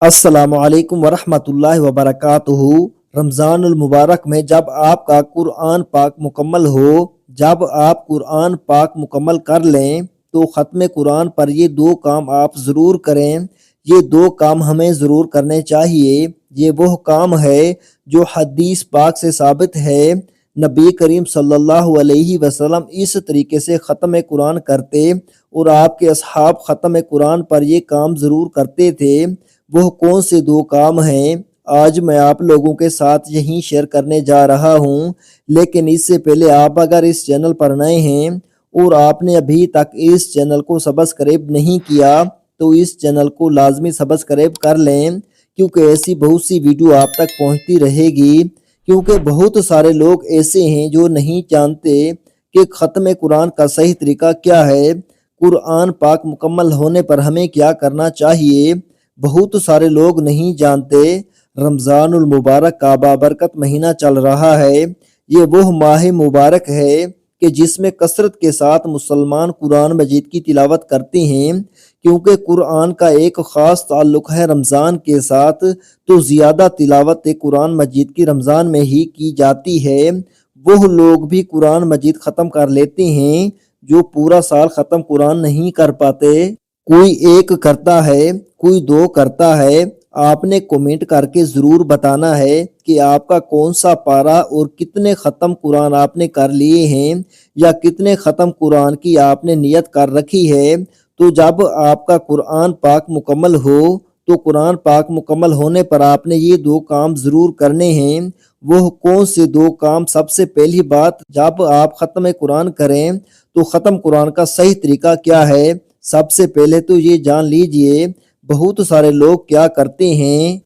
السلام علیکم ورحمۃ اللہ وبرکاتہ۔ رمضان المبارک میں جب آپ کا قرآن پاک مکمل ہو، جب آپ قرآن پاک مکمل کر لیں تو ختم قرآن پر یہ دو کام آپ ضرور کریں۔ یہ دو کام ہمیں ضرور کرنے چاہیے۔ یہ وہ کام ہے جو حدیث پاک سے ثابت ہے۔ نبی کریم صلی اللہ علیہ وسلم اس طریقے سے ختم قرآن کرتے اور آپ کے اصحاب ختم قرآن پر یہ کام ضرور کرتے تھے۔ وہ کون سے دو کام ہیں، آج میں آپ لوگوں کے ساتھ یہی شیئر کرنے جا رہا ہوں۔ لیکن اس سے پہلے آپ اگر اس چینل پر نئے ہیں اور آپ نے ابھی تک اس چینل کو سبسکرائب نہیں کیا تو اس چینل کو لازمی سبسکرائب کر لیں، کیونکہ ایسی بہت سی ویڈیو آپ تک پہنچتی رہے گی۔ کیونکہ بہت سارے لوگ ایسے ہیں جو نہیں جانتے کہ ختم قرآن کا صحیح طریقہ کیا ہے، قرآن پاک مکمل ہونے پر ہمیں کیا کرنا چاہیے۔ بہت سارے لوگ نہیں جانتے رمضان المبارک کا بابرکت مہینہ چل رہا ہے۔ یہ وہ ماہ مبارک ہے کہ جس میں کثرت کے ساتھ مسلمان قرآن مجید کی تلاوت کرتے ہیں، کیونکہ قرآن کا ایک خاص تعلق ہے رمضان کے ساتھ، تو زیادہ تلاوت قرآن مجید کی رمضان میں ہی کی جاتی ہے۔ وہ لوگ بھی قرآن مجید ختم کر لیتے ہیں جو پورا سال ختم قرآن نہیں کر پاتے۔ کوئی ایک کرتا ہے، کوئی دو کرتا ہے۔ آپ نے کومنٹ کر کے ضرور بتانا ہے کہ آپ کا کون سا پارہ اور کتنے ختم قرآن آپ نے کر لیے ہیں، یا کتنے ختم قرآن کی آپ نے نیت کر رکھی ہے۔ تو جب آپ کا قرآن پاک مکمل ہو تو قرآن پاک مکمل ہونے پر آپ نے یہ دو کام ضرور کرنے ہیں۔ وہ کون سے دو کام؟ سب سے پہلی بات، جب آپ ختم قرآن کریں تو ختم قرآن کا صحیح طریقہ کیا ہے؟ سب سے پہلے تو یہ جان لیجئے، بہت سارے لوگ کیا کرتے ہیں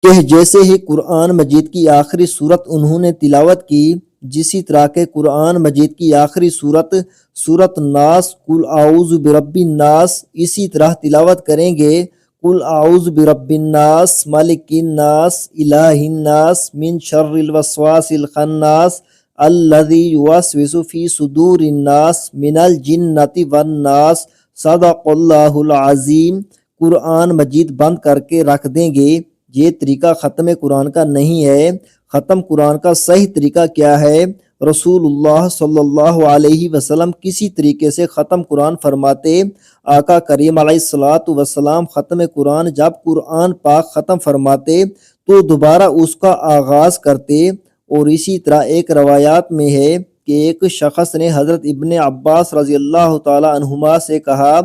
کہ جیسے ہی قرآن مجید کی آخری سورت انہوں نے تلاوت کی، جسی طرح کے قرآن مجید کی آخری سورت ناس، قل اعوذ برب الناس، اسی طرح تلاوت کریں گے، قل اعوذ برب الناس، ملک الناس، الہ الناس، من شر الوسواس الخناس، الذی یوسوس فی صدور الناس من الجنۃ والناس، صدق اللہ العظیم، قرآن مجید بند کر کے رکھ دیں گے۔ یہ طریقہ ختم قرآن کا نہیں ہے۔ ختم قرآن کا صحیح طریقہ کیا ہے؟ رسول اللہ صلی اللہ علیہ وسلم کسی طریقے سے ختم قرآن فرماتے۔ آقا کریم علیہ الصلاۃ والسلام ختم قرآن جب قرآن پاک ختم فرماتے تو دوبارہ اس کا آغاز کرتے۔ اور اسی طرح ایک روایات میں ہے کہ ایک شخص نے حضرت ابن عباس رضی اللہ تعالی عنہما سے کہا،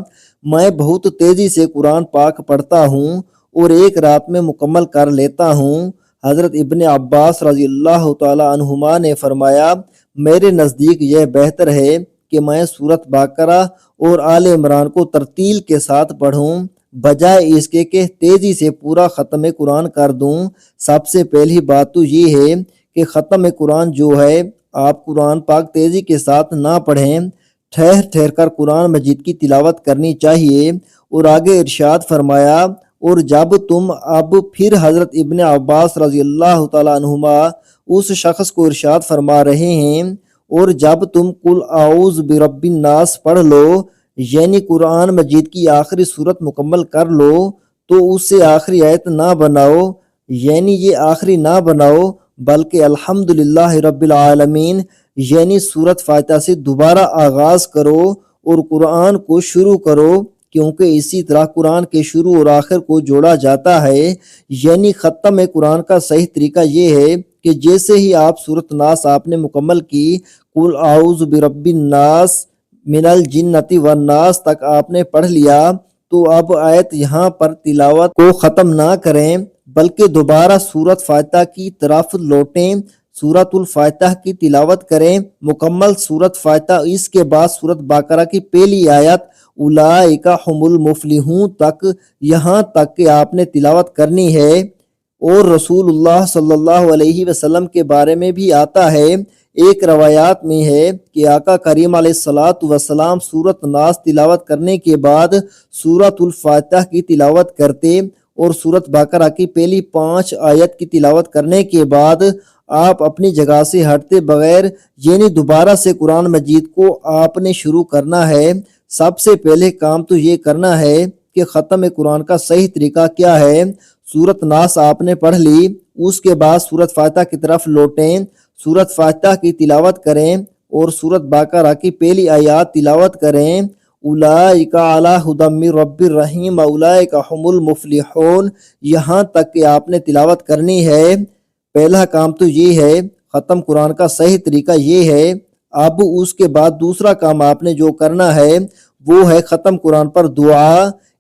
میں بہت تیزی سے قرآن پاک پڑھتا ہوں اور ایک رات میں مکمل کر لیتا ہوں۔ حضرت ابن عباس رضی اللہ تعالی عنہما نے فرمایا، میرے نزدیک یہ بہتر ہے کہ میں سورت بقرہ اور آل عمران کو ترتیل کے ساتھ پڑھوں، بجائے اس کے کہ تیزی سے پورا ختم قرآن کر دوں۔ سب سے پہلی بات تو یہ ہے کہ ختم قرآن جو ہے، آپ قرآن پاک تیزی کے ساتھ نہ پڑھیں، ٹھہر کر قرآن مجید کی تلاوت کرنی چاہیے۔ اور آگے ارشاد فرمایا، اور جب تم اب پھر حضرت ابن عباس رضی اللہ تعالیٰ عنہما اس شخص کو ارشاد فرما رہے ہیں، اور جب تم قل اعوذ برب الناس پڑھ لو، یعنی قرآن مجید کی آخری سورت مکمل کر لو، تو اس سے آخری آیت نہ بناؤ، یعنی یہ آخری نہ بناؤ، بلکہ الحمدللہ رب العالمین یعنی سورت فاتحہ سے دوبارہ آغاز کرو اور قرآن کو شروع کرو، کیونکہ اسی طرح قرآن کے شروع اور آخر کو جوڑا جاتا ہے۔ یعنی ختم قرآن کا صحیح طریقہ یہ ہے کہ جیسے ہی آپ سورت ناس آپ نے مکمل کی، قل اعوذ برب الناس من الجنۃ والناس تک آپ نے پڑھ لیا، تو اب آیت یہاں پر تلاوت کو ختم نہ کریں، بلکہ دوبارہ سورت فاتحہ کی طرف لوٹیں، سورت الفاتحہ کی تلاوت کریں، مکمل سورت فاتحہ، اس کے بعد سورت بقرہ کی پہلی آیت اولئک ھم المفلحون تک، یہاں تک کہ آپ نے تلاوت کرنی ہے۔ اور رسول اللہ صلی اللہ علیہ وسلم کے بارے میں بھی آتا ہے، ایک روایات میں ہے کہ آقا کریم علیہ الصلاۃ والسلام سورت ناس تلاوت کرنے کے بعد سورت الفاتحہ کی تلاوت کرتے، اور سورت بقرہ کی پہلی 5 آیت کی تلاوت کرنے کے بعد آپ اپنی جگہ سے ہٹتے بغیر، یعنی دوبارہ سے قرآن مجید کو آپ نے شروع کرنا ہے۔ سب سے پہلے کام تو یہ کرنا ہے کہ ختم قرآن کا صحیح طریقہ کیا ہے؟ सूरत नास आपने पढ़ ली, उसके बाद सूरत फातिहा की तरफ लौटें, सूरत फातिहा की तिलावत करें और सूरत बकरा की पहली आयत तिलावत करें। उलाइका अला हुदम मिर रब्बिर रहीम उलाइका हुमुल मुफलिहून, यहाँ तक कि आपने तिलावत करनी है। पहला काम तो ये है, ख़त्म कुरान का सही तरीका ये है। अब उसके बाद दूसरा काम आपने जो करना है वो है ख़त्म कुरान पर दुआ।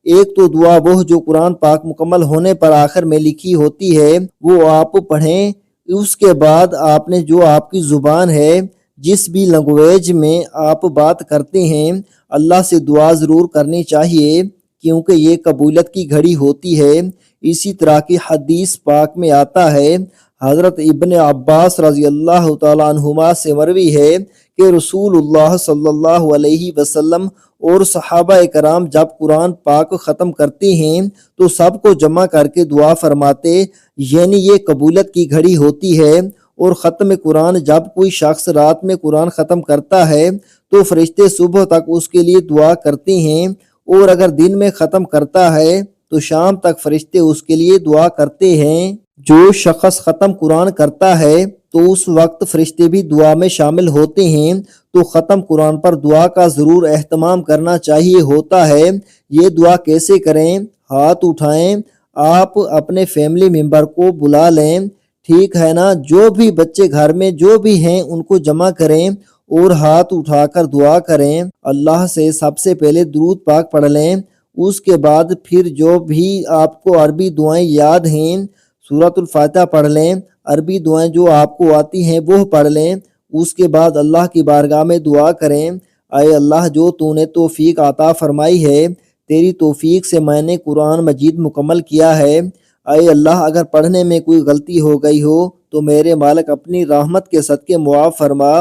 एक तो दुआ वो जो कुरान पाक मुकम्मल होने पर आखिर में लिखी होती है वो आप पढ़ें। उसके बाद आपने जो आपकी ज़ुबान है, जिस भी लैंग्वेज में आप बात करते हैं, अल्लाह से दुआ ज़रूर करनी चाहिए क्योंकि ये कबूलियत की घड़ी होती है। इसी तरह की हदीस पाक में आता है, हज़रत इब्न अब्बास रज़ी अल्लाह तआला अन्हुमा से मरवी है कि रसूलुल्लाह सल्लल्लाहु अलैहि वसल्लम और सहाबा कराम जब कुरान पाक ख़त्म करते हैं तो सबको जमा करके दुआ फरमाते, यानी ये कबूलियत की घड़ी होती है। और ख़त्म कुरान जब कोई शख्स रात में कुरान ख़त्म करता है तो फरिश्ते सुबह तक उसके लिए दुआ करते हैं, और अगर दिन में ख़त्म करता है तो शाम तक फरिश्ते उसके लिए दुआ करते हैं। जो शख्स ख़त्म कुरान करता है तो उस वक्त फरिश्ते भी दुआ में शामिल होते हैं। तो ख़त्म कुरान पर दुआ का ज़रूर एहतमाम करना चाहिए होता है। ये दुआ कैसे करें? हाथ उठाएं, आप अपने फैमिली मेंबर को बुला लें, ठीक है ना। जो भी बच्चे घर में जो भी हैं उनको जमा करें और हाथ उठाकर दुआ करें। अल्लाह से सबसे पहले दुरूद पाक पढ़ लें, उसके बाद फिर जो भी आपको अरबी दुआएं याद हैं सूरतुल फातिहा पढ़ लें, अरबी दुआएं जो आपको आती हैं वो पढ़ लें। उसके बाद अल्लाह की बारगाह में दुआ करें, आए अल्लाह जो तूने तौफीक अता फरमाई है, तेरी तौफीक से मैंने कुरान मजीद मुकम्मल किया है। आए अल्लाह अगर पढ़ने में कोई गलती हो गई हो तो मेरे मालिक अपनी रहमत के सदके मुआफ़ फरमा,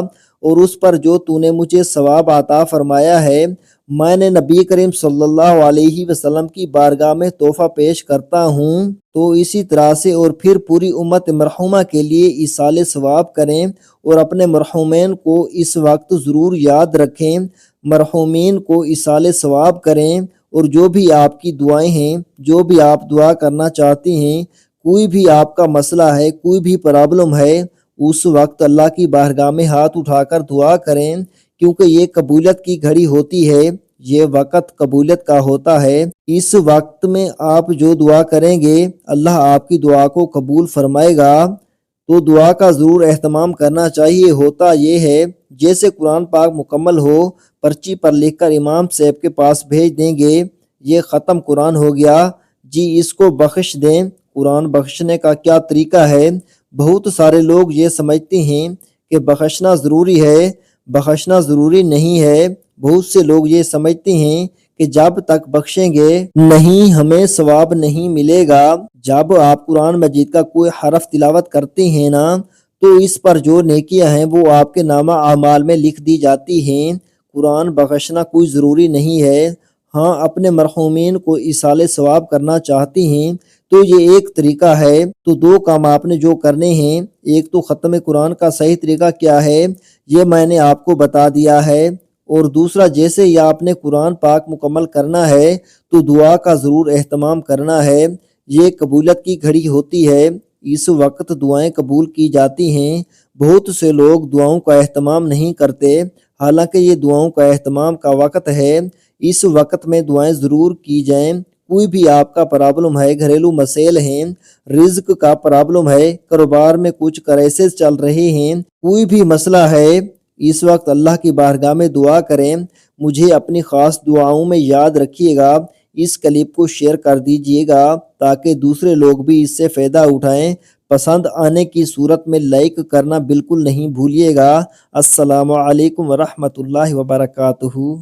और उस पर जो तूने मुझे सवाब अता फरमाया है मैंने नबी करीम सल्लल्लाहु अलैहि वसल्लम की बारगाह में तोहफ़ा पेश करता हूँ। तो इसी तरह से और फिर पूरी उम्मत मरहुमा के लिए इसाले सवाब करें और अपने मरहुमैन को इस वक्त ज़रूर याद रखें, मरहुमीन को इसाले सवाब करें। और जो भी आपकी दुआएं हैं, जो भी आप दुआ करना चाहते हैं, कोई भी आपका मसला है, कोई भी प्रॉब्लम है, उस वक्त अल्लाह की बारगाह में हाथ उठाकर दुआ करें क्योंकि ये कबूलियत की घड़ी होती है, ये वक्त कबूलियत का होता है। इस वक्त में आप जो दुआ करेंगे अल्लाह आपकी दुआ को कबूल फरमाएगा। तो दुआ का ज़रूर एहतमाम करना चाहिए होता ये है, जैसे कुरान पाक मुकम्मल हो पर्ची पर लिखकर इमाम साहब के पास भेज देंगे, ये ख़त्म कुरान हो गया जी, इसको बख्श दें। कुरान बख्शने का क्या तरीका है? बहुत सारे लोग ये समझते हैं कि बख्शना ज़रूरी है, बख्शना ज़रूरी नहीं है। बहुत से लोग ये समझते हैं कि जब तक बख्शेंगे नहीं हमें सवाब नहीं मिलेगा। जब आप कुरान मजीद का कोई हरफ तिलावत करते हैं ना तो इस पर जो नेकियां हैं वो आपके नामा आमाल में लिख दी जाती हैं। कुरान बख्शना कोई ज़रूरी नहीं है। हाँ, अपने मरहूमीन को इसाले सवाब करना चाहते हैं तो ये एक तरीका है। तो दो काम आपने जो करने हैं, एक तो ख़त्म कुरान का सही तरीका क्या है ये मैंने आपको बता दिया है, और दूसरा जैसे ही आपने कुरान पाक मुकम्मल करना है तो दुआ का ज़रूर एहतमाम करना है। ये कबूलियत की घड़ी होती है, इस वक्त दुआएं कबूल की जाती हैं। बहुत से लोग दुआओं का एहतमाम नहीं करते, हालांकि ये दुआओं का एहतमाम का वक्त है। इस वक्त में दुआएं ज़रूर की जाएं। कोई भी आपका प्रॉब्लम है, घरेलू मसैल हैं, रिज़्क का प्रॉब्लम है, कारोबार में कुछ क्राइसिस चल रहे हैं, कोई भी मसला है, इस वक्त अल्लाह की बारगाह में दुआ करें। मुझे अपनी ख़ास दुआओं में याद रखिएगा। इस क्लिप को शेयर कर दीजिएगा ताकि दूसरे लोग भी इससे फ़ायदा उठाएं। पसंद आने की सूरत में लाइक करना बिल्कुल नहीं भूलिएगा। अस्सलामु अलैकुम वरहमतुल्लाहि वबरकातुहू।